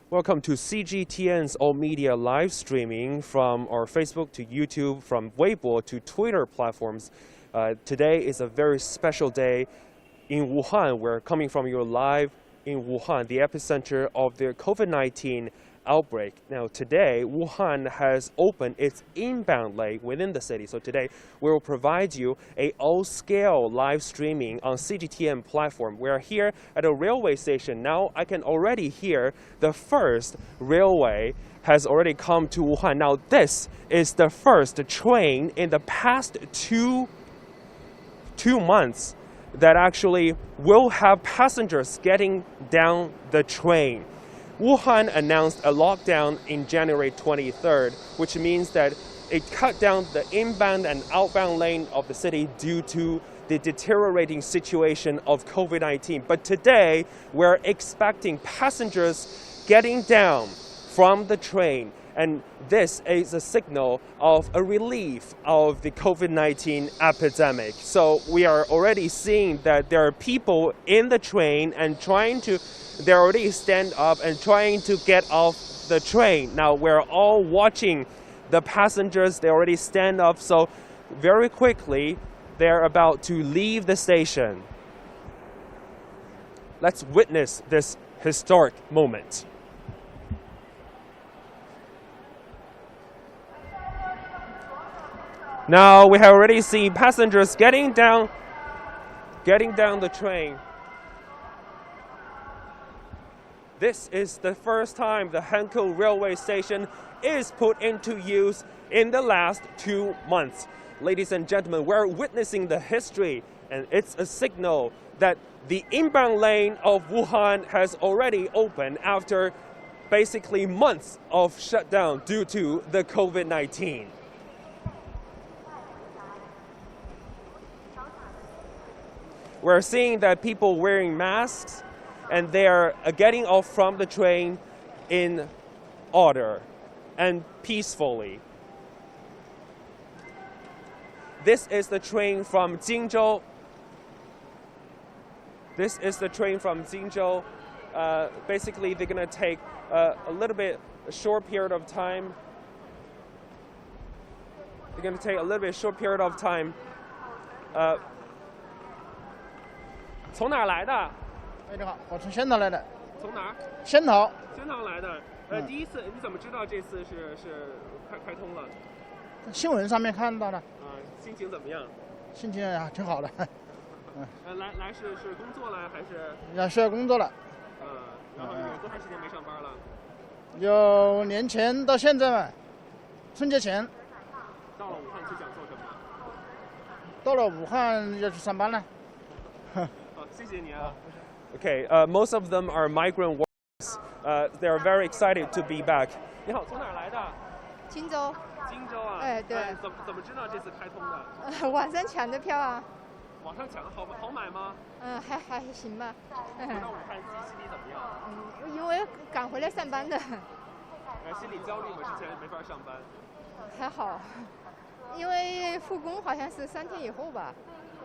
Welcome to CGTN's all media live streaming from our Facebook to YouTube, from Weibo to Twitter platforms. Today is a very special day in Wuhan. We're coming from you live in Wuhan, the epicenter of the COVID-19 outbreak. Now today, Wuhan has opened its inbound lane within the city. So today, we will provide you a all-scale live streaming on CGTN platform. We're here at a railway station. Now I can already hear the first railway has already come to Wuhan. Now this is the first train in the past two months that actually will have passengers getting down the train. Wuhan announced a lockdown in January 23rd, which means that it cut down the inbound and outbound lane of the city due to the deteriorating situation of COVID-19. But today, we're expecting passengers getting down from the train, and this is a signal of a relief of the COVID-19 epidemic. So we are already seeing that there are people in the train and they already stand up and trying to get off the train. Now we're all watching the passengers, they already stand up, so very quickly they're about to leave the station. Let's witness this historic moment. Now we have already seen passengers getting down the train. This is the first time the Hankou railway station is put into use in the last 2 months. Ladies and gentlemen, we're witnessing the history, and it's a signal that the inbound lane of Wuhan has already opened after basically months of shutdown due to the COVID-19. We're seeing that people wearing masks, and they are getting off from the train in order and peacefully. This is the train from Jingzhou. Basically, they're going to take a short period of time. Uh, 从哪儿来的？哎，你好，我从仙桃来的。从哪儿？仙桃。仙桃来的。第一次，你怎么知道这次是开通了？新闻上面看到的。心情怎么样？心情啊，挺好的。来是工作了还是？需要工作了。然后有多长时间没上班了？有年前到现在嘛，春节前。到了武汉去想做什么？到了武汉要去上班了。谢谢你啊。Okay, most of them are migrant workers. They are very excited to be back. 你好，从哪儿来的？荆州。荆州啊？哎，对。怎么知道这次开通的？网上抢的票啊。网上抢好买吗？还行吧。回到武汉心里怎么样？因为赶回来上班的。心里焦虑吗？之前没法上班。还好，因为复工好像是3天以后吧。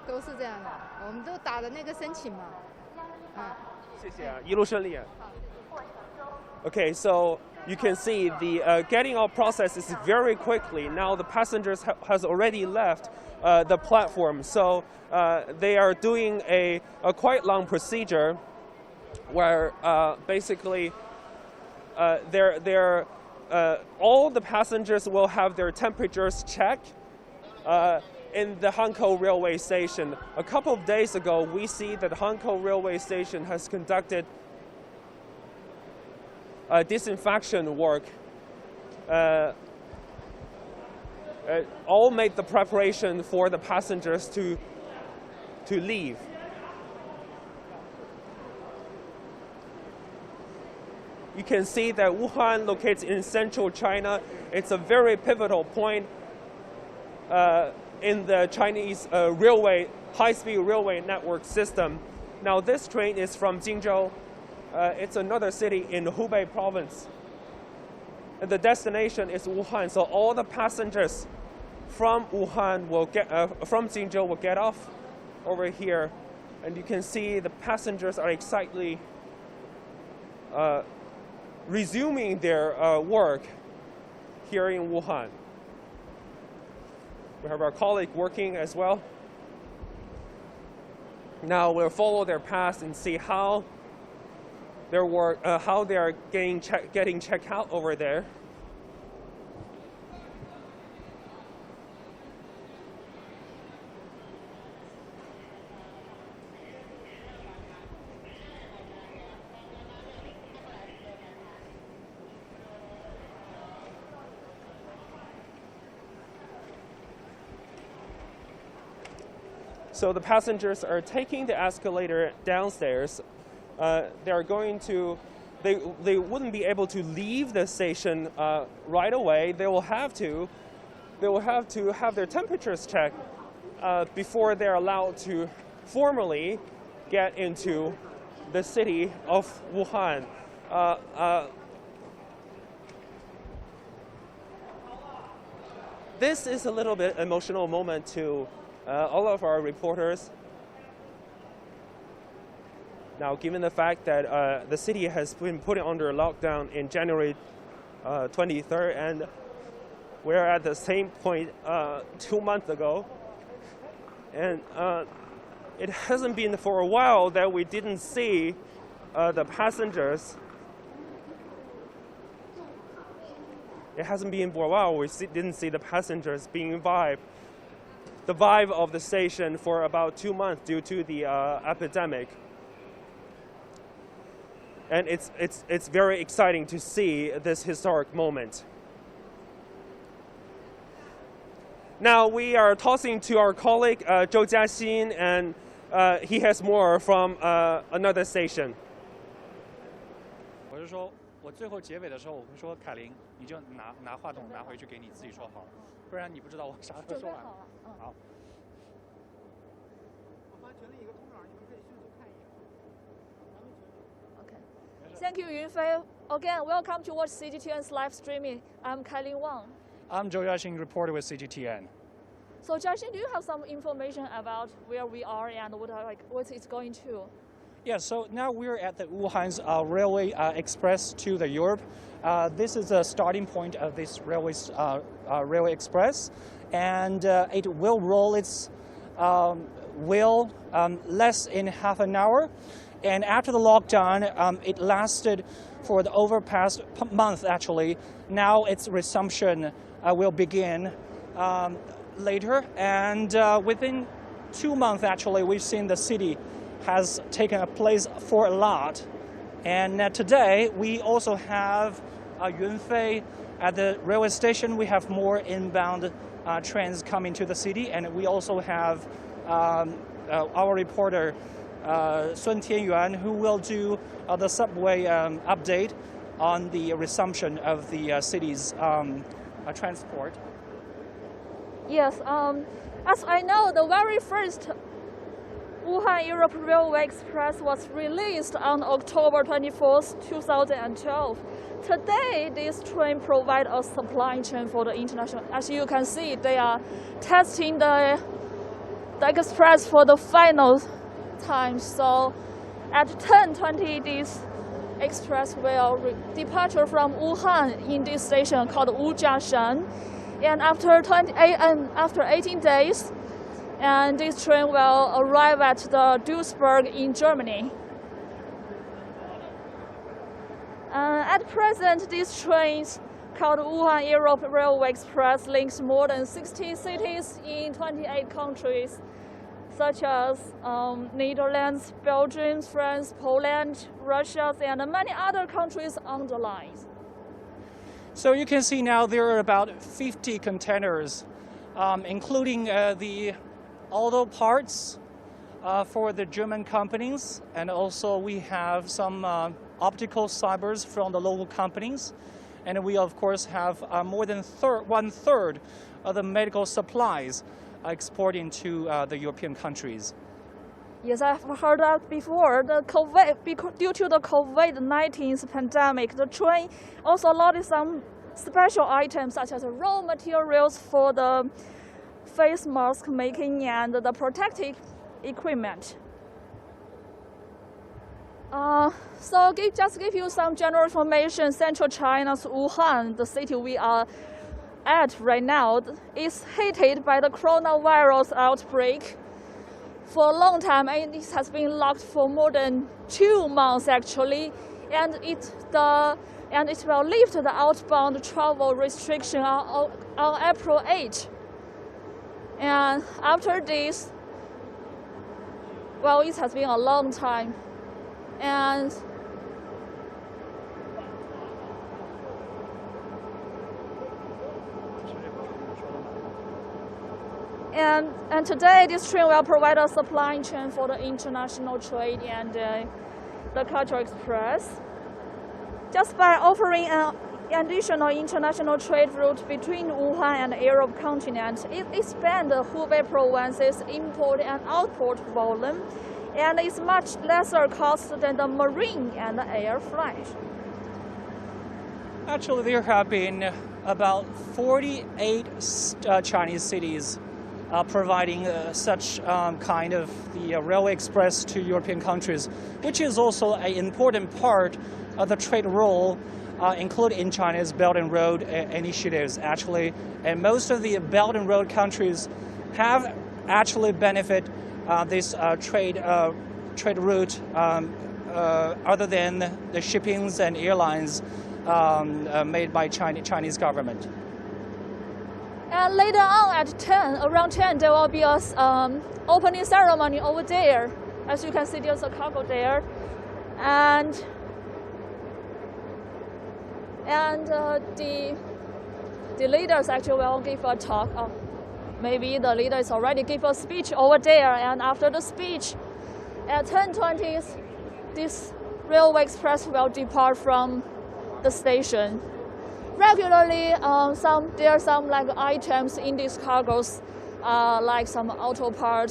都是这样的，我们都打的那个申请嘛。谢谢啊，一路顺利。Okay, so you can see the getting off process is very quickly. Now the passengers has already left the platform, so they are doing a quite long procedure where basically all the passengers will have their temperatures checked. In the Hankou railway station. A couple of days ago, we see that Hankou railway station has conducted disinfection work. All made the preparation for the passengers to leave. You can see that Wuhan locates in central China. It's a very pivotal point in the Chinese high-speed railway network system. Now this train is from Jingzhou. It's another city in Hubei province. And the destination is Wuhan, so all the passengers from Wuhan from Jingzhou will get off over here, and you can see the passengers are excitedly resuming their work here in Wuhan. We have our colleague working as well. Now we'll follow their path and see how their work, how they are getting checked out over there. So the passengers are taking the escalator downstairs. They wouldn't be able to leave the station right away. They will have to have their temperatures checked before they're allowed to formally get into the city of Wuhan. This is a little bit emotional moment to all of our reporters. Now, given the fact that the city has been put under lockdown in January 23rd, and we're at the same point 2 months ago, and it hasn't been for a while that we didn't see the passengers. It hasn't been for a while we didn't see the passengers being the vibe of the station for about 2 months due to the epidemic. And it's very exciting to see this historic moment. Now we are tossing to our colleague Zhou Jiaxin, and he has more from another station. 我是说，我最后结尾的时候，我会说凯琳，你就拿话筒拿回去给你自己说好了，不然你不知道我啥时候说完。好。我发群里一个通稿，你们可以迅速看一眼。 Okay. Thank you, Yunfei. Again, welcome to watch CGTN's live streaming. I'm Kailin Wang. I'm Zhou Jiaxin, reporter with CGTN. So, Jiaxin, do you have some information about where we are and what it's going to? Yeah, so now we're at the Wuhan's Railway Express to the Europe. This is the starting point of this railway express, and it will roll its wheel less in half an hour. And after the lockdown, it lasted for the overpast month, actually. Now its resumption will begin later. And within 2 months, actually, we've seen the city has taken a place for a lot. And today, we also have Yunfei at the railway station. We have more inbound trains coming to the city. And we also have our reporter, Tianyuan, who will do the subway update on the resumption of the city's transport. Yes, as I know, the very first Wuhan-Europe Railway Express was released on October 24th, 2012. Today, this train provides a supply chain for the international. As you can see, they are testing the express for the final time. So at 10:20, this express will departure from Wuhan in this station called Jiaxin. And after 18 days, and this train will arrive at the Duisburg in Germany. At present, this train called Wuhan-Europe Railway Express links more than 60 cities in 28 countries, such as Netherlands, Belgium, France, Poland, Russia, and many other countries on the line. So you can see now there are about 50 containers, including the auto parts for the German companies, and also we have some optical fibers from the local companies, and we of course have more than one third of the medical supplies exporting to the European countries. Yes, I've heard that before. Due to the COVID-19 pandemic, the train also loaded some special items such as raw materials for the face mask making and the protective equipment. Just give you some general information. Central China's Wuhan, the city we are at right now, is hit by the coronavirus outbreak. For a long time, and it has been locked for more than 2 months actually, and it will lift the outbound travel restriction on April 8. And after this, well, it has been a long time, and today this train will provide a supply chain for the international trade and the cultural express. Just by offering an additional international trade route between Wuhan and the Europe continent, it expands the Hubei province's import and output volume, and is much lesser cost than the marine and the air flight. Actually, there have been about 48 Chinese cities providing such kind of the railway express to European countries, which is also an important part of the trade role included in China's Belt and Road initiatives, actually. And most of the Belt and Road countries have actually benefit this trade route other than the shippings and airlines made by Chinese government. And later on at 10, around 10, there will be a opening ceremony over there. As you can see, there's a cargo there. And the leaders actually will give a talk. Maybe the leaders already give a speech over there. And after the speech, at 10:20, this railway express will depart from the station. Regularly, there are some like items in these cargos, like some auto part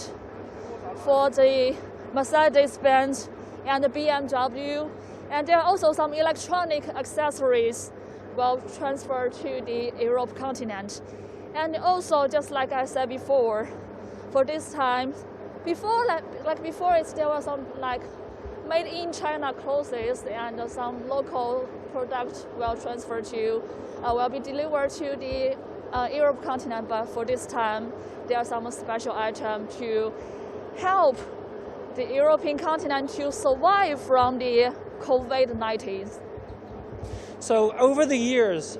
for the Mercedes-Benz and the BMW, and there are also some electronic accessories will transfer to the Europe continent. And also, just like I said before, for this time, before there was some like made in China clothes and some local products will be delivered to the Europe continent. But for this time, there are some special items to help the European continent to survive from the COVID-19. So over the years,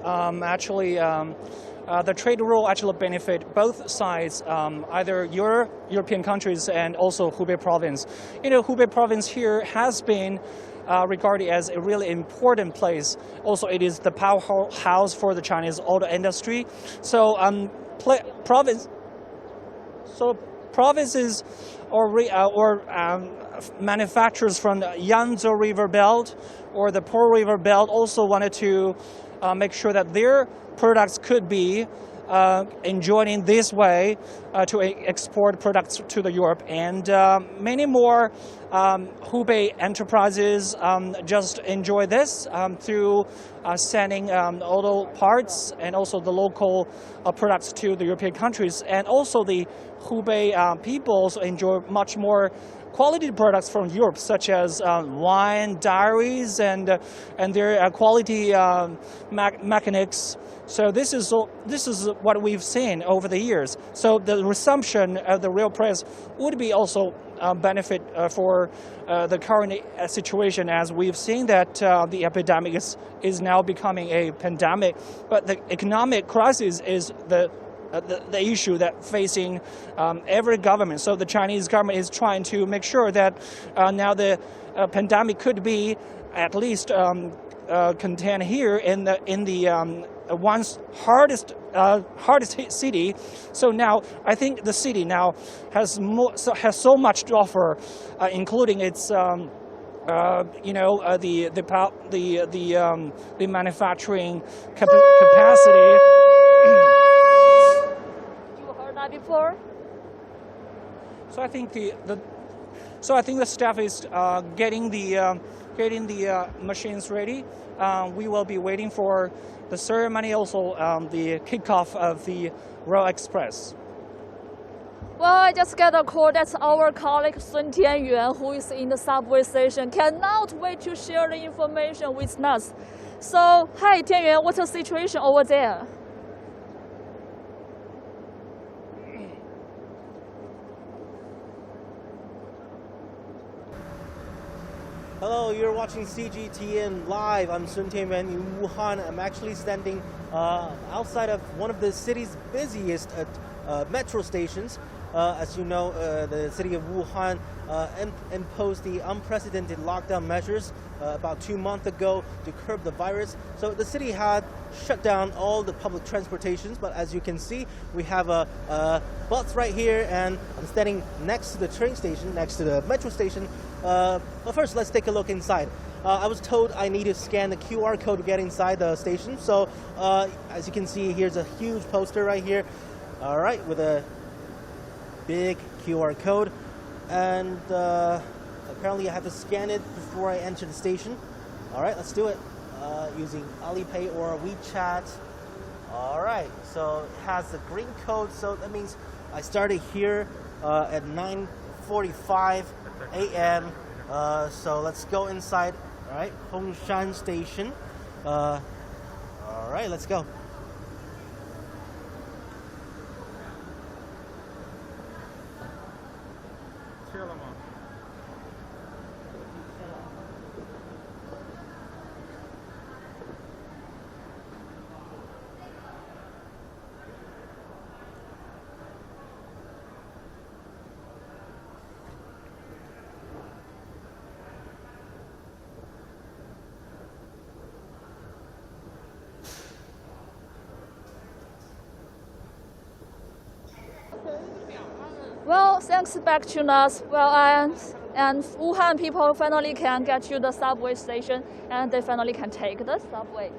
the trade rule actually benefit both sides, either European countries and also Hubei province. Hubei province here has been regarded as a really important place. Also, it is the powerhouse for the Chinese auto industry. So provinces or manufacturers from the Yangtze River Belt or the Pearl River Belt also wanted to make sure that their products could be enjoying this way to export products to the Europe, and many more Hubei enterprises just enjoy this through sending auto parts and also the local products to the European countries, and also the Hubei people also enjoy much more quality products from Europe, such as wine, dairies, and their quality mechanics. So this is what we've seen over the years. So the resumption of the rail press would be also benefit for the current situation, as we've seen that the epidemic is now becoming a pandemic, but the economic crisis is the issue that facing every government. So the Chinese government is trying to make sure that now the pandemic could be at least contained here in the once hardest hit city. So now I think the city now has so much to offer, including its the manufacturing capacity. Before. So I think the staff is getting the machines ready. We will be waiting for the ceremony, also the kickoff of the Rail Express. Well, I just got a call that our colleague Tianyuan, who is in the subway station, cannot wait to share the information with us. So, hi Tianyuan, what's the situation over there? Hello, you're watching CGTN live. I'm Sun Tianyuan in Wuhan. I'm actually standing outside of one of the city's busiest metro stations. As you know, the city of Wuhan imposed the unprecedented lockdown measures about 2 months ago to curb the virus. So the city had shut down all the public transportations, but as you can see, we have a bus right here, and I'm standing next to the train station, next to the metro station. But first, let's take a look inside. I was told I need to scan the QR code to get inside the station. So as you can see, here's a huge poster right here. All right, with a big QR code, and apparently I have to scan it before I enter the station. All right, let's do it using Alipay or WeChat. All right, so it has the green code, so that means I started here at 9:45 a.m. So let's go inside. All right, Hongshan Station. All right, let's go. Well, thanks back to us. Well, and Wuhan people finally can get to the subway station, and they finally can take the subway.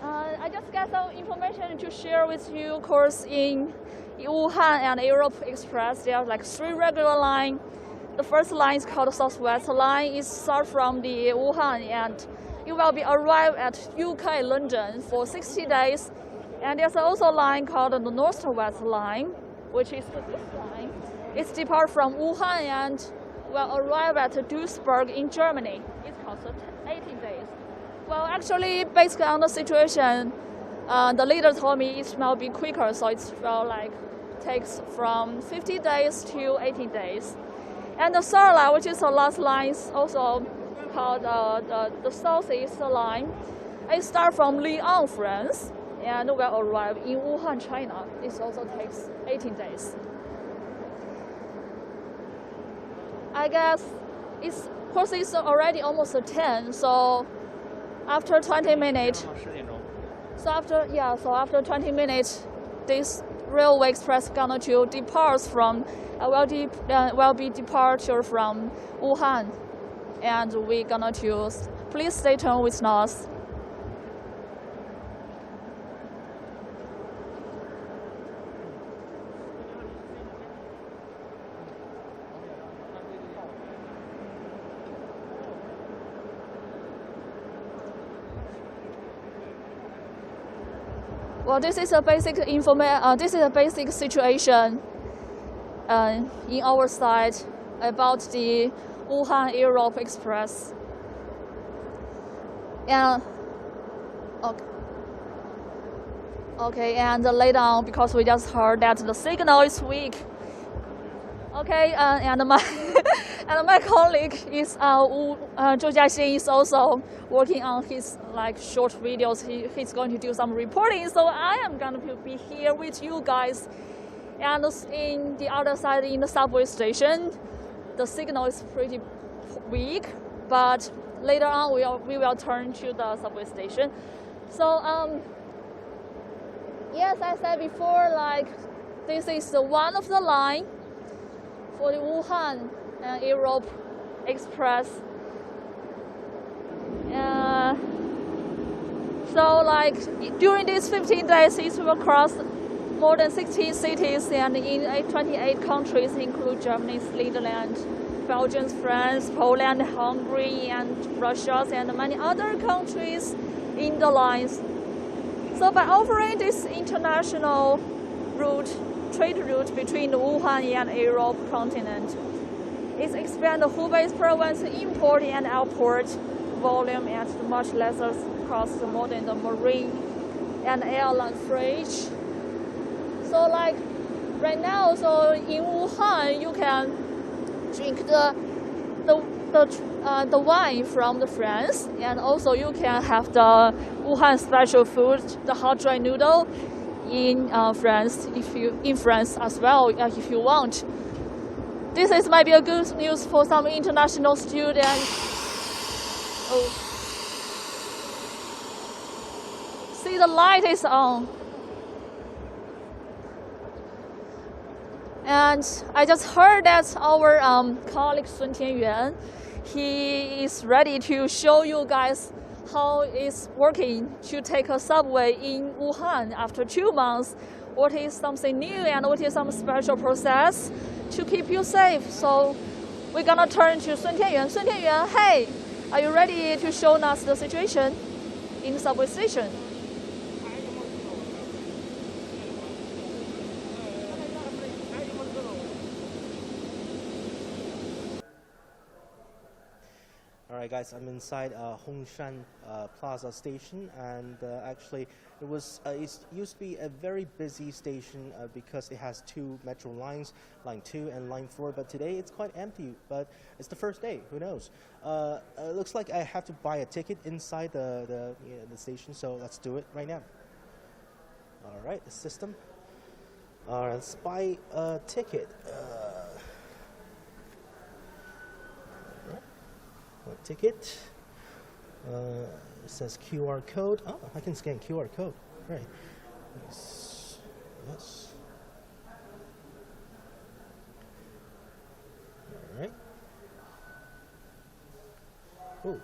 I just got some information to share with you. Of course, in Wuhan and Europe Express, there are like 3 regular lines. The first line is called Southwest line. It starts from the Wuhan, and it will be arrive at UK London for 60 days. And there's also a line called the Northwest line, which is this line. It's depart from Wuhan and will arrive at Duisburg in Germany. It costs 18 days. Well, actually, based on the situation, the leader told me it will be quicker, so it will takes from 50 days to 18 days. And the third line, which is the last line, is also called the Southeast line. It starts from Lyon, France, and will arrive in Wuhan, China. It also takes 18 days. I guess it's already almost 10, so after 20 minutes. So after 20 minutes, this railway express gonna to depart from will be departure from Wuhan, and we gonna to please stay tuned with us. Well, this is a basic this is a basic situation in our side about the Wuhan-Europe Express. And okay, and later on, because we just heard that the signal is weak. Okay, and my colleague is Zhou Jiaxin is also working on his short videos. He's going to do some reporting, so I am going to be here with you guys. And in the other side, in the subway station, the signal is pretty weak, but later on we will turn to the subway station. So yes, I said before, this is one of the line for the Wuhan and Europe Express. So during these 15 days, it will cross more than 16 cities and in 28 countries, include Germany, Netherlands, Belgium, France, Poland, Hungary, and Russia, and many other countries in the lines. So by offering this international route trade route between Wuhan and Europe continent. It expands Hubei province import and export volume at much lesser cost more than the marine and airline freight. So like right now, so in Wuhan, you can drink the wine from the France, and also you can have the Wuhan special food, the hot dry noodle, in France as well if you want. This might be a good news for some international students. Oh. See, the light is on. And I just heard that our colleague Sun Tianyuan, he is ready to show you guys how it's working to take a subway in Wuhan after 2 months. What is something new and what is some special process to keep you safe? So we're gonna turn to Sun Tianyuan. Sun Tianyuan, hey, are you ready to show us the situation in the subway station? All right, guys, I'm inside Hongshan Plaza station, and actually it used to be a very busy station because it has 2 metro lines, line 2 and line 4, but today it's quite empty, but it's the first day, who knows. It looks like I have to buy a ticket inside the station, so let's do it right now. All right, the system. All right, let's buy a ticket. One ticket. It says QR code. Oh, I can scan QR code. Right. Yes. Yes. All right. Oh.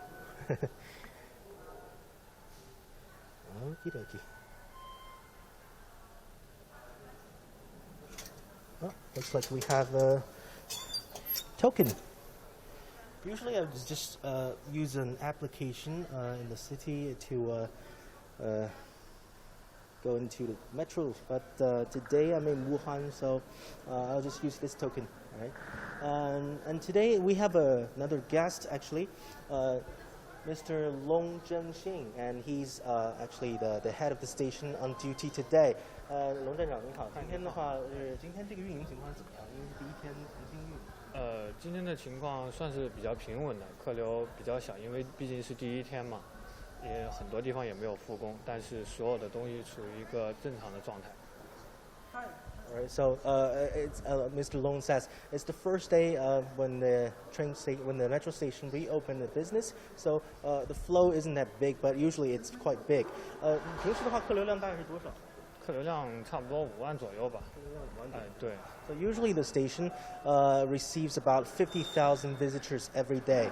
Okie dokie. Oh, looks like we have a token. Usually I just use an application in the city to go into the metro, but today I'm in Wuhan, so I'll just use this token, right? And today we have another guest, actually, Mr. Long Zhengxing, and he's actually the head of the station on duty today. 龙站长您好，今天的话今天这个运营情况怎么样？因为是第一天重新运营。今天的情况算是比较平稳的，客流比较小，因为毕竟是第一天嘛，也很多地方也没有复工，但是所有的东西处于一个正常的状态。All right, so Mr. Long says it's the first day when the metro station reopened the business, so the flow isn't that big, but usually it's quite big. 平时的话，客流量大概是多少？客流量差不多5万左右吧。对。So usually the station receives about 50,000 visitors every day.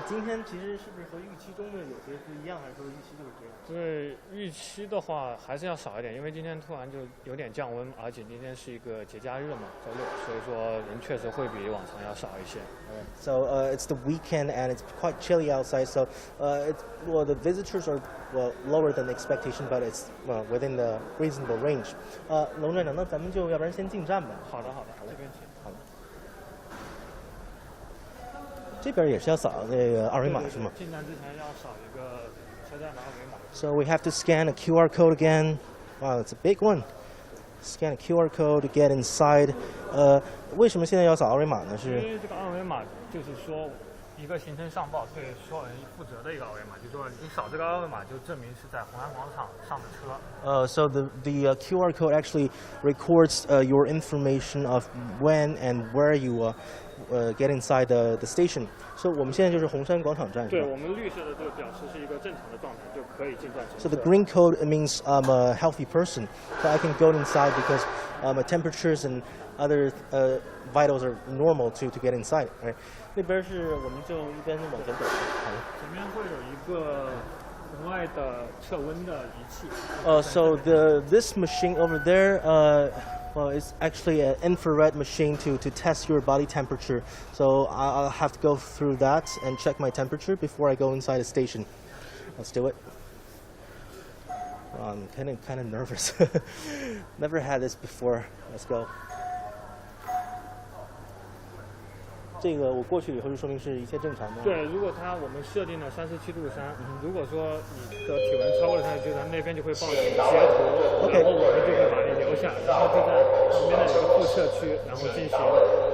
今天其实是不是和预期中的有些不一样，还是说预期就是这样？对，预期的话还是要少一点，因为今天突然就有点降温，而且今天是一个节假日嘛，周六，所以说人确实会比往常要少一些。So it's the weekend and it's quite chilly outside. So the visitors are lower than expectation, but it's within the reasonable range. 龙站长，那咱们就要不然先进站吧。好的，这边请。好的。这边也是要扫这个二维码是吗？进站之前要扫一个车站的二维码。So we have to scan a QR code again. Wow, it's a big one. Scan a QR code to get inside. 为什么现在要扫二维码呢？是因为这个二维码就是说一个行程上报对所有人负责的一个二维码，就是说你扫这个二维码就证明是在红安广场上的车。So the QR code actually records your information of when and where you get inside the station. So 我们现在就是红山广场站。对，我们绿色的这个表示是一个正常的状态，就可以进站。So the green code means I'm a healthy person, so I can go inside because my temperatures and other vitals are normal to get inside. Right? 那边是我们就一边往前走。好。前面会有一个红外的测温的仪器。So this machine over there. Well, it's actually an infrared machine to test your body temperature. So I'll have to go through that and check my temperature before I go inside the station. Let's do it. I'm kind of nervous. Never had this before. Let's go. 这个我过去以后就说明是一切正常的。对，如果我们设定了37°3，如果说你的体温超过了37°3，那边就会报你截图，然后我们就会把你留下，然后就在旁边的一个副测区，然后进行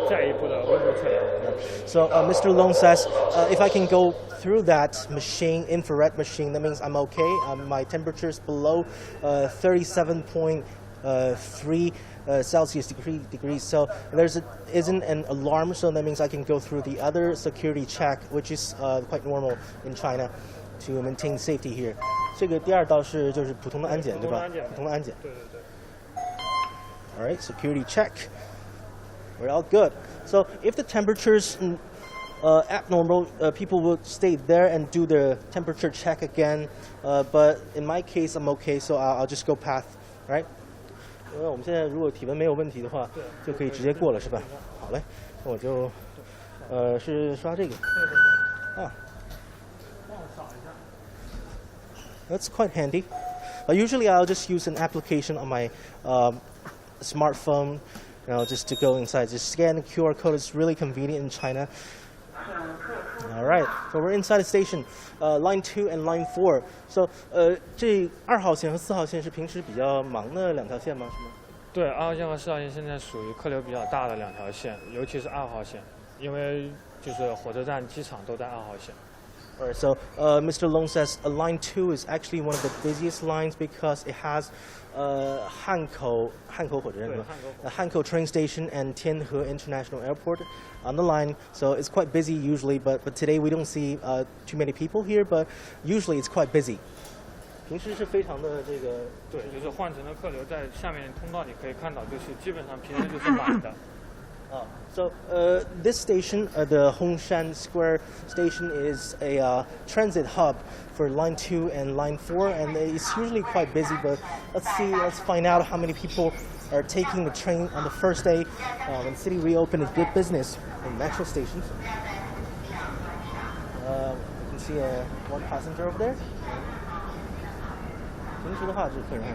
再一步的温度测量。So Mr. Long says, if I can go through that machine, infrared machine, that means I'm okay. My temperature is below 37.3 Celsius degrees. So isn't an alarm, so that means I can go through the other security check, which is quite normal in China to maintain safety here. 这个第二道是就是普通的安检，对吧？普通的安检。对对对。All right, security check. We're all good. So if the temperature's abnormal, people will stay there and do the temperature check again. But in my case, I'm okay, so I'll just go past, right? 因为我们现在如果体温没有问题的话，就可以直接过了，是吧？好嘞，那我就是刷这个。啊。That's quite handy. Usually I'll just use an application on my smartphone, just to go inside. Just scan the QR code. It's really convenient in China. All right, so we're inside the station, line 2 and line 4. So, 这2号线和4号线是平时比较忙的2条线吗？是吗？对，2号线和4号线现在属于客流比较大的2条线，尤其是2号线，因为就是火车站、机场都在2号线。Alright, so Mr. Long says line 2 is actually one of the busiest lines because it has Hankou train station and Tianhe International Airport on the line. So it's quite busy usually, but today we don't see too many people here, but usually it's quite busy. 平时是非常的这个，对，就是换乘的客流在下面通道你可以看到，就是基本上平时就是满的。So this station, the Hongshan Square station, is a transit hub for line 2 and line 4, and it's usually quite busy. But let's find out how many people are taking the train on the first day when the city reopened its good business in metro stations. You can see one passenger over there. 平时的话是客人还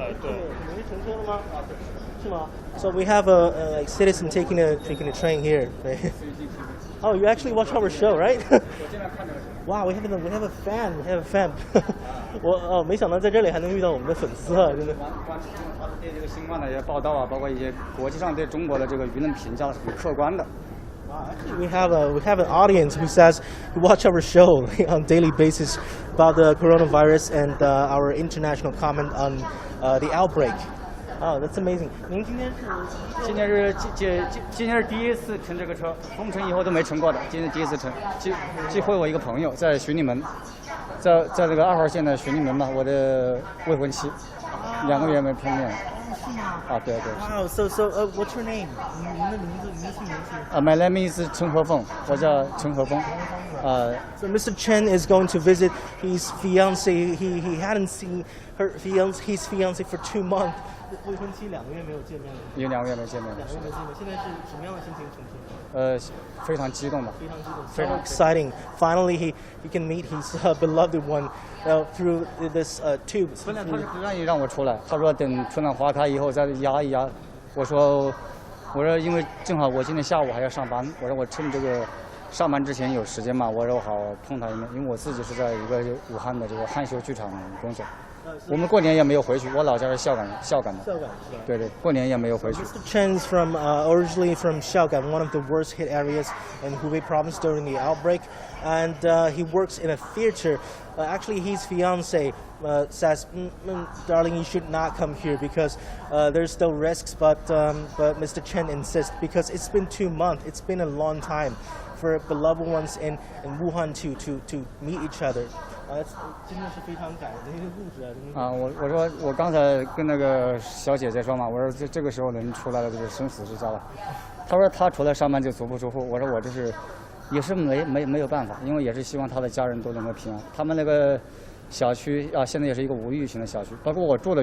是？对。你是乘车的吗？是吗？ So we have a citizen taking a train here. Oh, you actually watch our show, right? Wow, we have a fan. We have a fan. 我没想到在这里还能遇到我们的粉丝啊，真的。关注他对这个新冠的一些报道啊，包括一些国际上对中国的这个舆论评价是很客观的。 Actually, we have an audience who says who watch our show on daily basis about the coronavirus and our international comment on the outbreak. Oh, that's amazing. 您今天是今天是第一次乘这个车，封城以后都没乘过的，今天第一次乘。寄回我一个朋友在循利门，在这个2号线的循利门嘛，我的未婚妻，2个月没碰面。是吗？啊，对对。Wow, so what's your name? 您的名字是？My name is 陈和凤，我叫陈和凤。So Mr. Chen is going to visit his fiancée. He hadn't seen his fiancée for 2 months. 未婚妻2个月没有见面了。有2个月没见面了。2个月没见面，现在是什么样的心情乘车？非常激动吧。非常激动。非常 exciting. Finally, he can meet his beloved one through this tube. 本来他是不愿意让我出来，他说等春暖花开以后再压一压。我说因为正好我今天下午还要上班，我说我趁这个上班之前有时间嘛，我说我好碰他一面，因为我自己是在一个武汉的这个汉秀剧场工作。我们过年也没有回去，我老家是孝感的。对对，过年也没有回去。Mr. Chen is originally from Xiaogan, one of the worst hit areas in Hubei province during the outbreak, and he works in a theater. Actually, his fiancée says, "Darling, you should not come here because there's still risks." But Mr. Chen insists because it's been 2 months. It's been a long time for beloved ones in Wuhan to meet each other. 真的是非常感人的一个故事啊！我说我刚才跟那个小姐姐说嘛，我说这个时候能出来的就是生死之交了。她说她除了上班就足不出户。我说我这是也是没有办法，因为也是希望她的家人都能够平安。他们那个小区现在也是一个无疫情的小区，包括我住的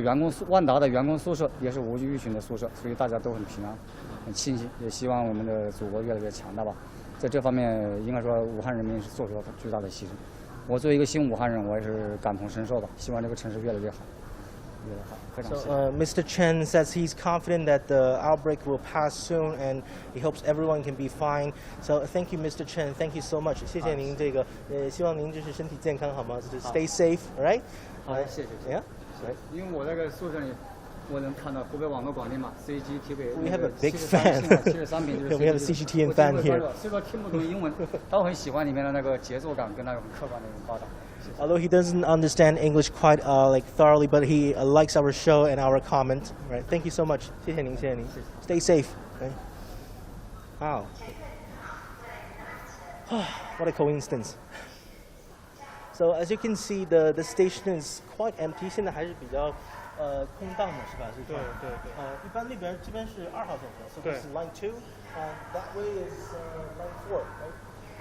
万达的员工宿舍也是无疫情的宿舍，所以大家都很平安，很庆幸，也希望我们的祖国越来越强大吧。在这方面，应该说武汉人民是做出了巨大的牺牲。我作为一个新武汉人，我也是感同身受吧。希望这个城市越来越好，越来越好。非常谢谢。Mr. Chen says he's confident that the outbreak will pass soon, and he hopes everyone can be fine. So thank you, Mr. Chen. Thank you so much. 谢谢您这个，希望您就是身体健康，好吗？就是 stay safe, right? 好，谢谢。Yeah. 因为我在这个宿舍里，我能看到湖北网络广电嘛 ，CGTN。We have a big fan. 73屏就是 We have a CGTN fan here. 虽说听不懂英文，但我很喜欢里面的那个节奏感跟那种客观的那种报道。Although he doesn't understand English quite like thoroughly, but he likes our show and our comment. Right? Thank you so much. 谢谢您，谢谢您。Stay safe. Okay? Wow. What a coincidence. So as you can see, the station is quite empty. 现在还是比较空荡的，是吧？对。一般那边这边是2号线是吧？ So this is line 2, and that way is line 4, right?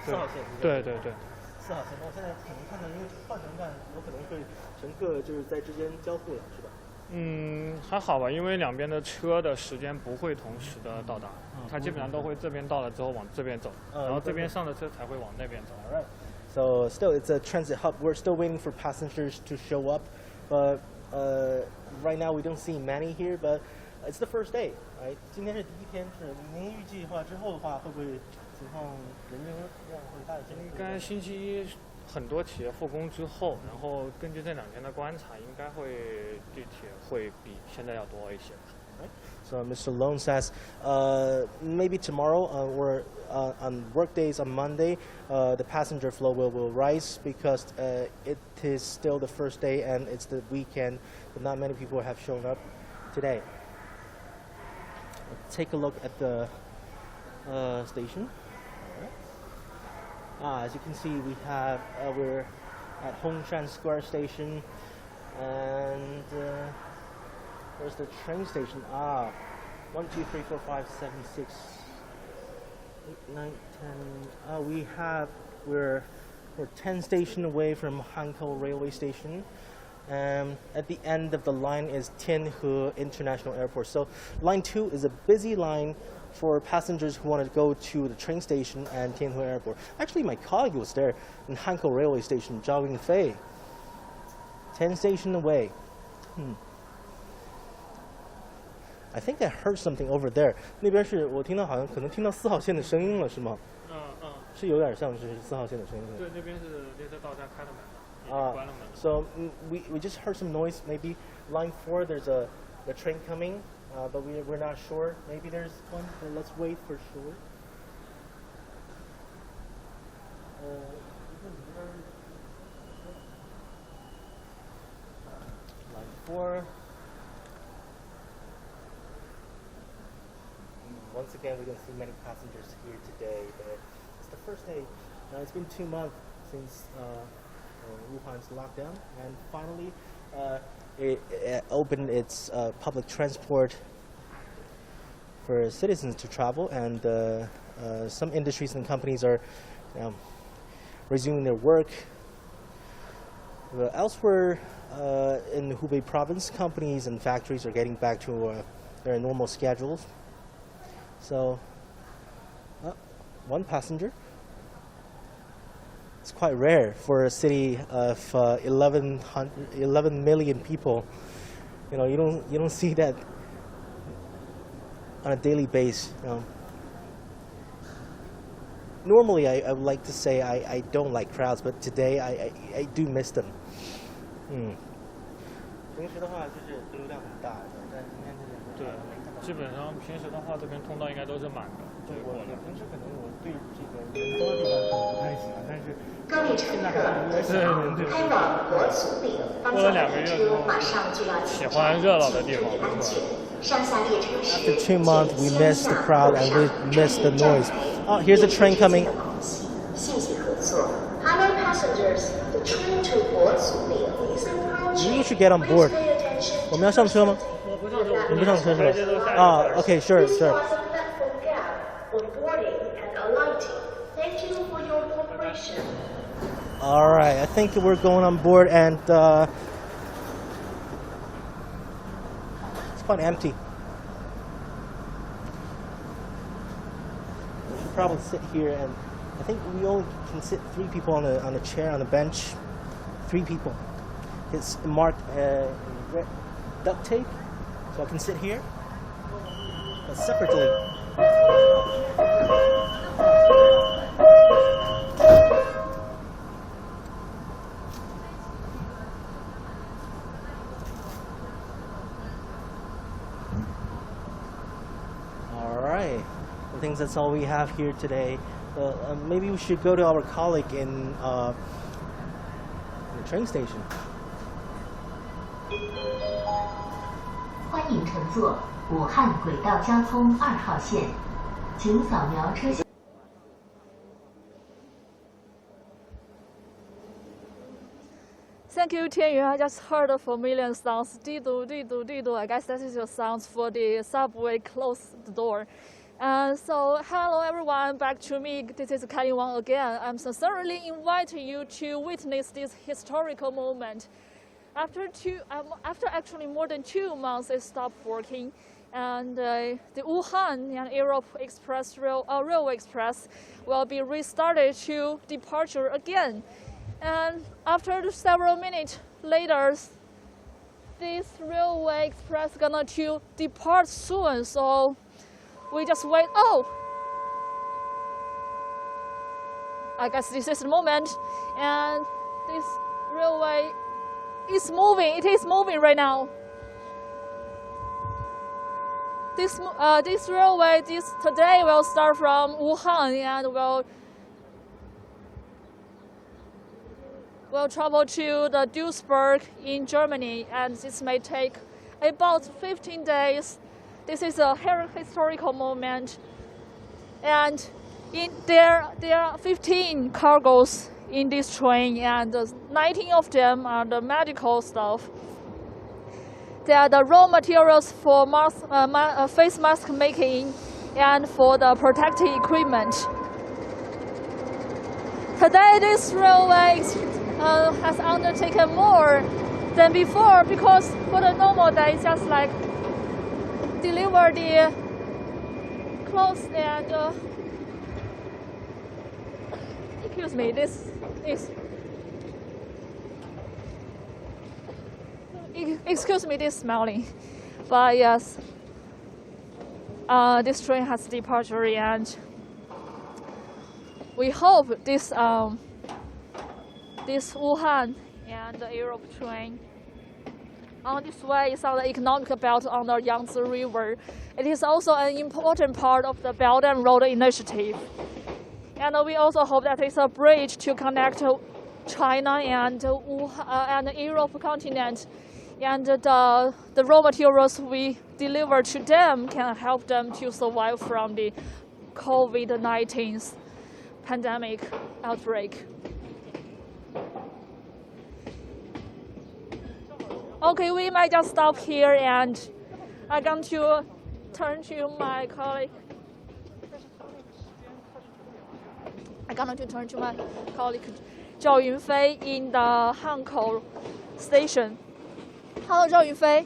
4号线。对。4号线，那现在可能看到，因为换乘站有可能会乘客就是在之间交互了，是吧？还好吧，因为两边的车的时间不会同时的到达，它基本上都会这边到了之后往这边走，然后这边上的车才会往那边走。Alright. So still, it's a transit hub. We're still waiting for passengers to show up, but right now we don't see many here. But it's the first day, right? 今天是第一天，是您预计的话之后的话，会不会情况人流量会大一些？应该星期一很多企业复工之后，然后根据这2天的观察，应该会地铁会比现在要多一些。So Mr. Lone says, maybe tomorrow or on work days on Monday, the passenger flow will rise because it is still the first day and it's the weekend, but not many people have shown up today. Let's take a look at the station. As you can see, we're at Hongshan Square Station, and where's the train station? 1, 2, 3, 4, 5, 7, 6, 8, 9, 10. We're 10 stations away from Hankou Railway Station. At the end of the line is Tianhe International Airport. So line 2 is a busy line for passengers who want to go to the train station and Tianhe Airport. Actually, my colleague was there in Hankou Railway Station, Zhao Yunfei. 10 stations away. I think I heard something over there. 那边是我听到好像可能听到4号线的声音了，是吗？是有点像是4号线的声音。对，那边是列车到站开了门了，已经关了门了。So we just heard some noise. Maybe line 4 there's a train coming, but we're not sure. Maybe there's one. But let's wait for sure. Line 4. Once again, we don't see many passengers here today, but it's the first day. It's been 2 months since Wuhan's lockdown, and finally it opened its public transport for citizens to travel, and some industries and companies are resuming their work. Elsewhere in Hubei province, companies and factories are getting back to their normal schedules. So, one passenger. It's quite rare for a city of 11 million people. You know, you don't see that on a daily basis. You know. Normally, I would like to say I don't like crowds, but today I do miss them. 平时的话就是流量很大，但今天这个基本上平时的话，这边通道应该都是满的。对，平时可能我对这个人多的地方不太喜欢，但是各位乘客，开往国足里方向的列车马上就要起站，请注意安全。上下列车时 After 2 months, we miss the crowd and we miss the noise. Oh, here's a train coming. 谢谢合作。Hello passengers, the train to 国足里 is approaching. You should get on board. 我们要上车吗？你不上车是吧？Okay, sure. All right, I think we're going on board, and it's quite empty. We should probably sit here and I think we only can sit 3 people on a chair, on a bench. 3 people. It's marked red duct tape, so I can sit here, but separately. All right. I think that's all we have here today. Maybe we should go to our colleague in the train station. 欢迎乘坐武汉轨道交通2号线，请扫描车厢。 Thank you, Tianyuan. I just heard a familiar sounds. Dido, dido, dido. I guess that is your sounds for the subway close the door. So, hello everyone, back to me. This is Kailin Wang again. I'm sincerely inviting you to witness this historical moment. After actually more than 2 months, it stopped working, and the Wuhan-Europe Railway Express will be restarted to departure again. And after several minutes later, this railway express gonna to depart soon. So we just wait. Oh, I guess this is the moment, and this railway is moving. It is moving right now. This railway today will start from Wuhan and will travel to the Duisburg in Germany, and this may take about 15 days. This is a historical moment, and there are 15 cargoes in this train, and 19 of them are the medical stuff. They are the raw materials for face mask making and for the protective equipment. Today, this railway has undertaken more than before, because for the normal day, it's just like deliver the clothes and excuse me, this smelling, but yes, this train has departure, and we hope this Wuhan and the Europe train on this way is on the economic belt on the Yangtze River. It is also an important part of the Belt and Road Initiative. And we also hope that it's a bridge to connect China and the Europe continent. And the raw materials we deliver to them can help them to survive from the COVID-19 pandemic outbreak. Okay, we might just stop here, and I'm going to turn to my colleague. Zhao Yunfei in the Hankou station. Hello, Zhao Yunfei.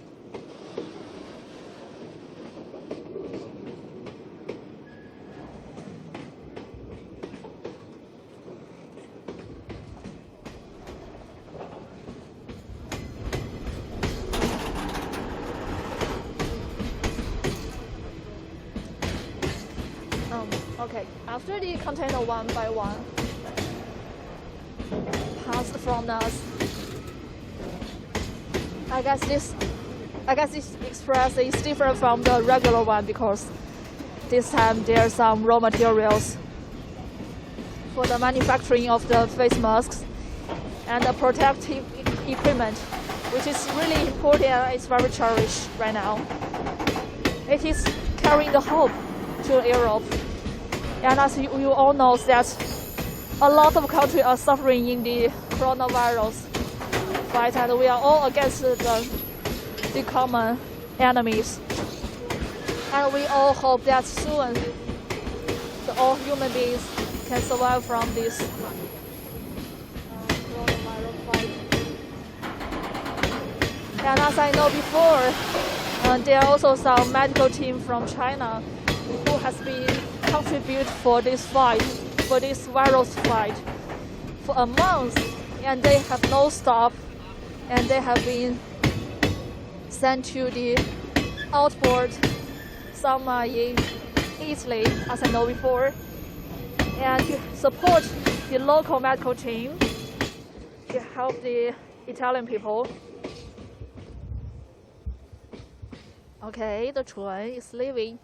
Okay, after the container one by one passed from us, I guess this express is different from the regular one, because this time there are some raw materials for the manufacturing of the face masks and the protective equipment, which is really important and it's very cherished right now. It is carrying the hope to Europe. And as you all know, that a lot of countries are suffering in the coronavirus fight, and we are all against the common enemies. And we all hope that soon all human beings can survive from this coronavirus fight. And as I know before, there are also some medical team from China who has been contribute for this fight for this virus fight for a month, and they have no stop, and they have been sent to the outboard. Some are in Italy, as I know before, and to support the local medical team to help the Italian people. Okay, the train is leaving.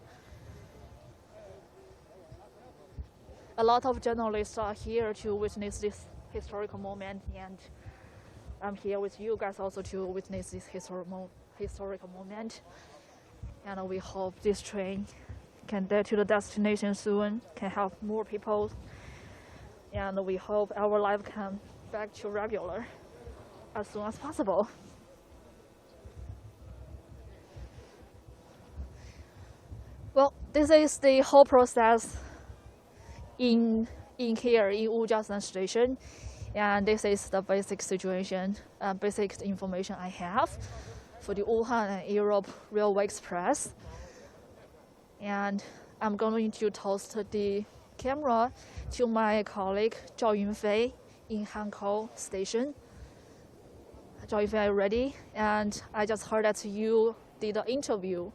A lot of journalists are here to witness this historical moment, and I'm here with you guys also to witness this historical moment. And we hope this train can get to the destination soon, can help more people, and we hope our life can back to regular as soon as possible. Well, this is the whole process in here in Jiaxin station, and this is the basic situation, basic information I have for the Wuhan-Europe Railway Express. And I'm going to toss the camera to my colleague Zhao Yunfei in Hankou station. Zhao Yunfei, are you ready? And I just heard that you did an interview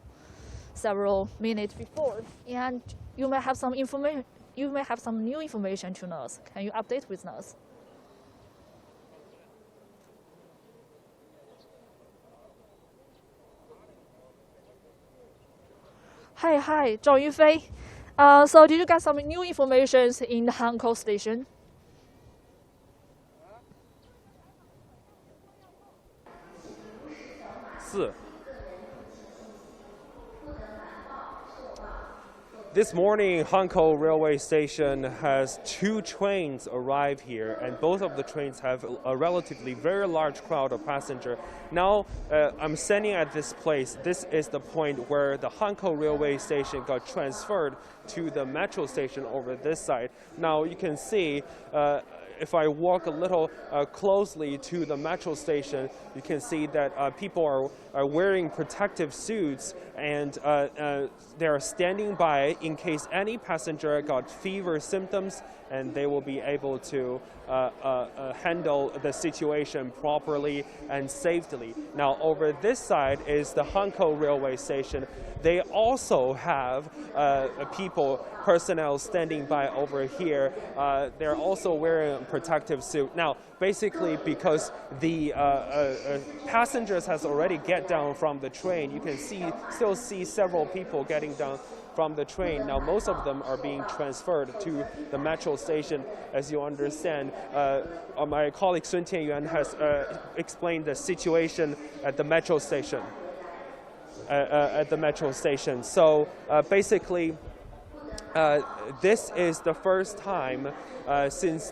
several minutes before, and you may have some information. You may have some new information to us. Can you update with us? Hi, Zhao Yunfei. So did you get some new information in the Hankou station? This morning, Hankou Railway Station has 2 trains arrive here, and both of the trains have a relatively very large crowd of passengers. Now, I'm standing at this place. This is the point where the Hankou Railway Station got transferred to the metro station over this side. Now, you can see if I walk a little closely to the metro station, you can see that people are wearing protective suits, and they are standing by in case any passenger got fever symptoms, and they will be able to handle the situation properly and safely. Now, over this side is the Hankou Railway Station. They also have personnel standing by over here. They're also wearing a protective suit. Now, basically, because the passengers has already get down from the train, you can still see several people getting down from the train. Now, most of them are being transferred to the metro station. As you understand, my colleague Tianyuan has explained the situation at the metro station. So basically, this is the first time since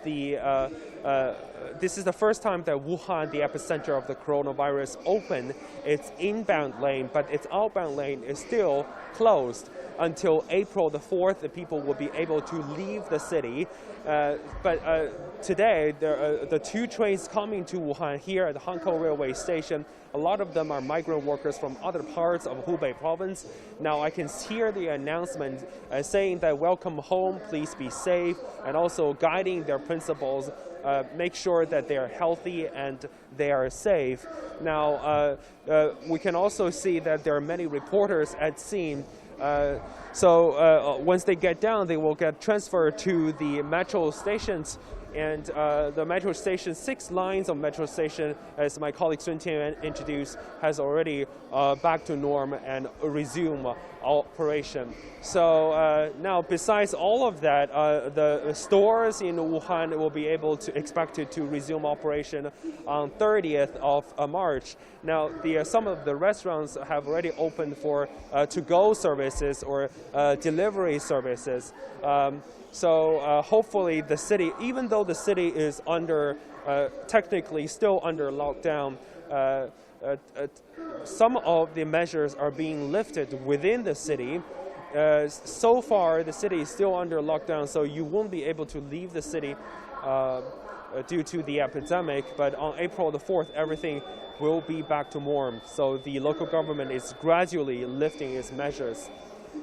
this is the first time that Wuhan, the epicenter of the coronavirus, opened its inbound lane, but its outbound lane is still closed until April the 4th. The people will be able to leave the city. But today, the 2 trains coming to Wuhan here at the Hankou Railway Station, a lot of them are migrant workers from other parts of Hubei province. Now I can hear the announcement saying that welcome home, please be safe, and also guiding their principals, make sure that they are healthy and they are safe. Now we can also see that there are many reporters at scene. So once they get down, they will get transferred to the metro stations. And the metro station, 6 lines of metro station, as my colleague Sun Tianyuan introduced, has already back to norm and resume operation. So now, besides all of that, the stores in Wuhan will be expected to resume operation on 30th of March. Now, some of the restaurants have already opened for to-go services or delivery services. So hopefully the city, even though the city is technically still under lockdown, some of the measures are being lifted within the city. So far, the city is still under lockdown, so you won't be able to leave the city due to the epidemic. But on April the 4th, everything will be back to norm. So the local government is gradually lifting its measures.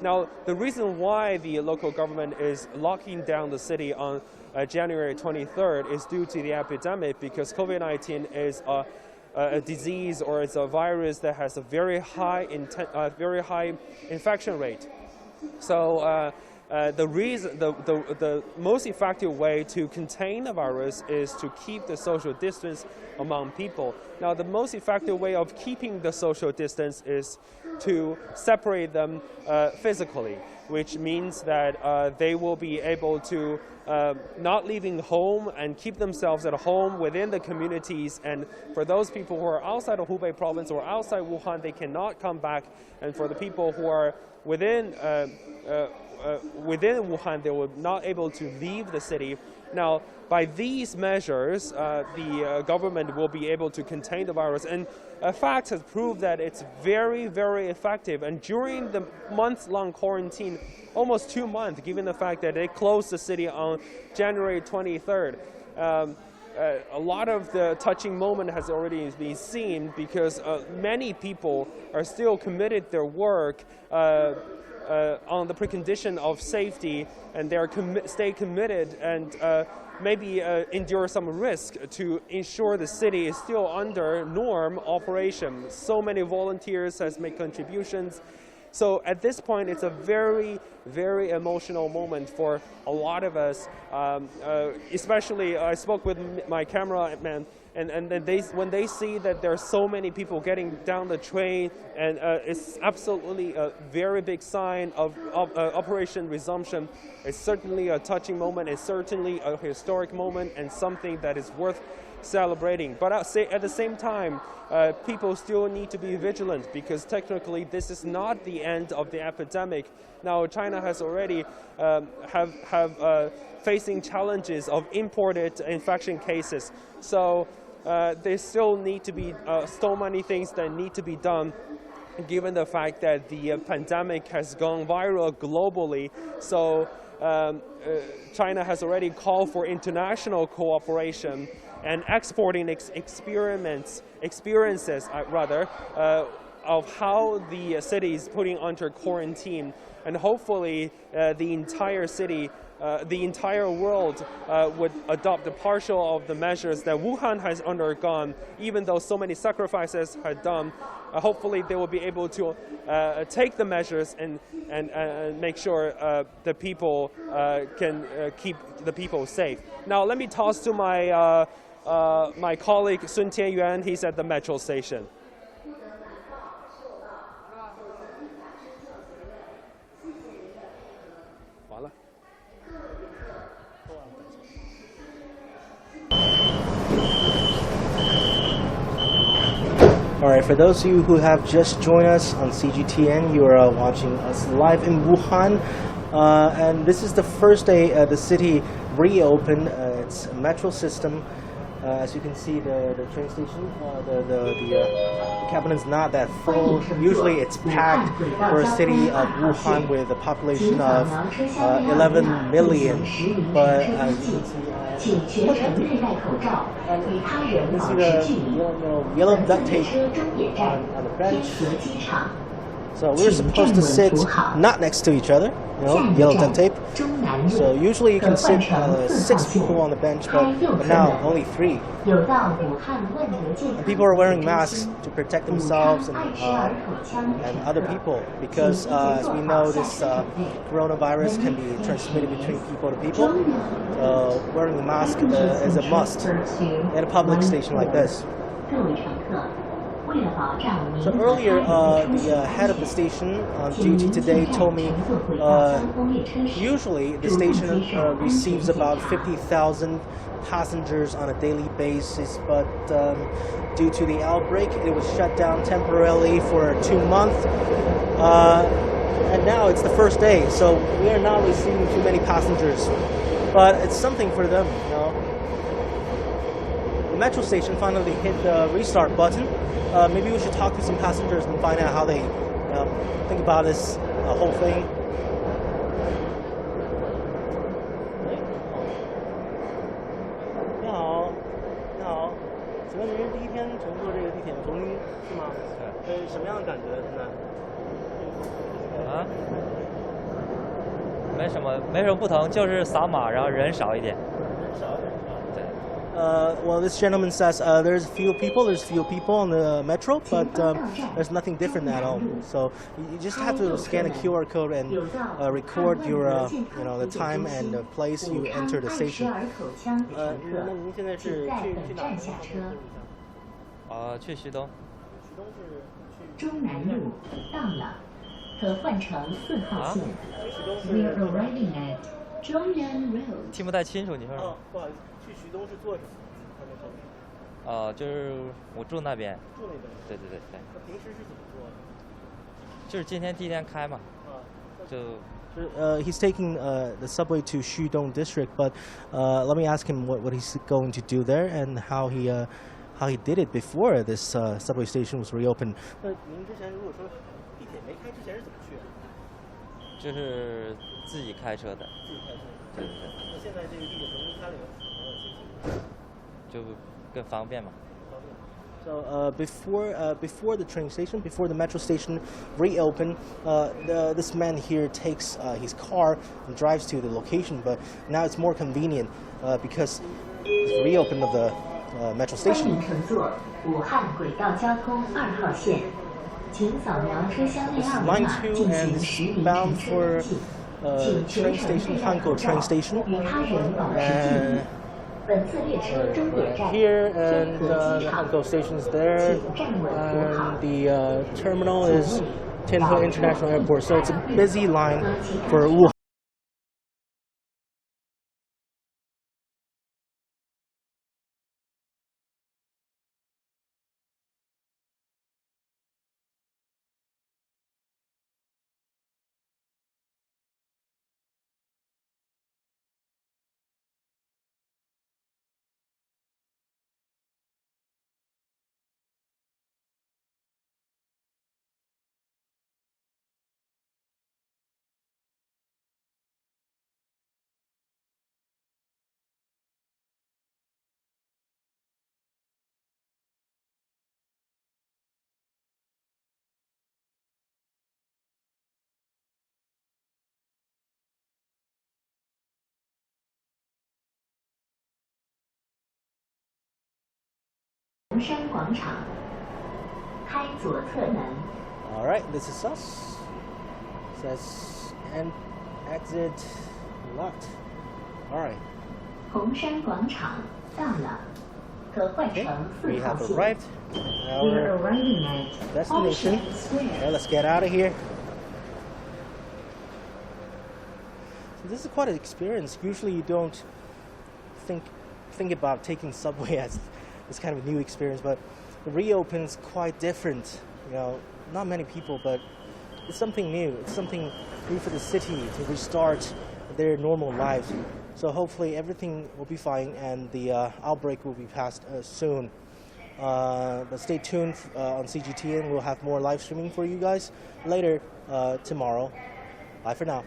Now, the reason why the local government is locking down the city on January 23rd is due to the epidemic, because COVID-19 is a disease, or it's a virus that has a very high infection rate. So the most effective way to contain the virus is to keep the social distance among people. Now, the most effective way of keeping the social distance is to separate them physically, which means that they will be able to not leaving home and keep themselves at home within the communities. And for those people who are outside of Hubei province or outside Wuhan, they cannot come back. And for the people who are within Wuhan, they were not able to leave the city. Now, by these measures, the government will be able to contain the virus. And facts have proved that it's very, very effective. And during the months-long quarantine, almost 2 months, given the fact that they closed the city on January 23rd, a lot of the touching moment has already been seen, because many people are still committed their work on the precondition of safety, and they stay committed and maybe endure some risk to ensure the city is still under norm operation. So many volunteers has made contributions. So at this point, it's a very, very emotional moment for a lot of us. Especially, I spoke with my cameraman, and when they see that there are so many people getting down the train, and it's absolutely a very big sign of Operation Resumption. It's certainly a touching moment. It's certainly a historic moment, and something that is worth celebrating. But I'll say at the same time, people still need to be vigilant, because technically this is not the end of the epidemic. Now, China has already facing challenges of imported infection cases. So there still need to be so many things that need to be done, given the fact that the pandemic has gone viral globally. So China has already called for international cooperation and exporting experiences of how the city is putting under quarantine. And hopefully the entire city, the entire world would adopt the partial of the measures that Wuhan has undergone, even though so many sacrifices had done. Hopefully they will be able to take the measures and make sure the people can keep the people safe. Now let me toss to my my colleague Sun Tianyuan. He's at the metro station. All right, for those of you who have just joined us on CGTN, you are watching us live in Wuhan. And this is the first day the city reopened its metro system. As you can see, the train station, the cabin is not that full. Usually it's packed for a city of Wuhan with a population of 11 million. But as you can see, the yellow duct tape on the bench. So we're supposed to sit not next to each other, yellow duct tape. So usually you can sit 6 people on the bench, but now only 3. And people are wearing masks to protect themselves and other people, because as we know, this coronavirus can be transmitted between people to people. Wearing a mask is a must in a public station like this. So earlier, the head of the station on duty today told me usually the station receives about 50,000 passengers on a daily basis, but due to the outbreak, it was shut down temporarily for 2 months. And now it's the first day, so we are not receiving too many passengers. But it's something for them, The metro station finally hit the restart button. Maybe we should talk to some passengers and find out how they think about this whole thing. 天，重新是吗？对。什么样的感觉现在？啊？没什么不同，就是扫码，然后人少一点。人少一点。对。Well, this gentleman says there's few people on the metro, but there's nothing different at all. So you just have to scan a QR code and record your, the time and the place you enter the station. 那您现在是去哪？去徐东。徐东是去中南路到了，可换乘4号线。We're arriving at Zhongnan Road. 听不太清楚，你说什么？不好意思，去徐东是做什么？就是我住那边。住那边。对。那平时是怎么做的？就是今天第一天开嘛。He's taking the subway to Xudong district, but let me ask him what he's going to do there and how he did it before this subway station was reopened. 那您之前如果说地铁没开之前是怎么去的？就是自己开车的。自己开车。对。那现在这个地铁重新开了，有什么样的心情？就更方便嘛。So before the train station, before the metro station reopened, this man here takes his car and drives to the location. But now it's more convenient because it's reopened of the metro station. 欢迎乘坐武汉轨道交通2号线，请扫描车厢内二维码进行实名乘车登记。train station, Hankou train station. 与他人保持距离。本次列车终点站 here and the Hankou station is there, and the terminal is Tianyuan International Airport. So it's a busy line for Wuhan. All right, this is us. Says and exit left. All right. 红山广场到了，可换乘4号 We have 线。 arrived at We're our arriving at destination. Ocean Square. Okay, let's get out of here. So this is quite an experience. Usually you don't think about taking subway as this kind of a new experience, but the reopen's quite different. Not many people, but it's something new. It's something new for the city to restart their normal lives. So hopefully everything will be fine and the outbreak will be passed soon. But stay tuned on CGTN. We'll have more live streaming for you guys later tomorrow. Bye for now.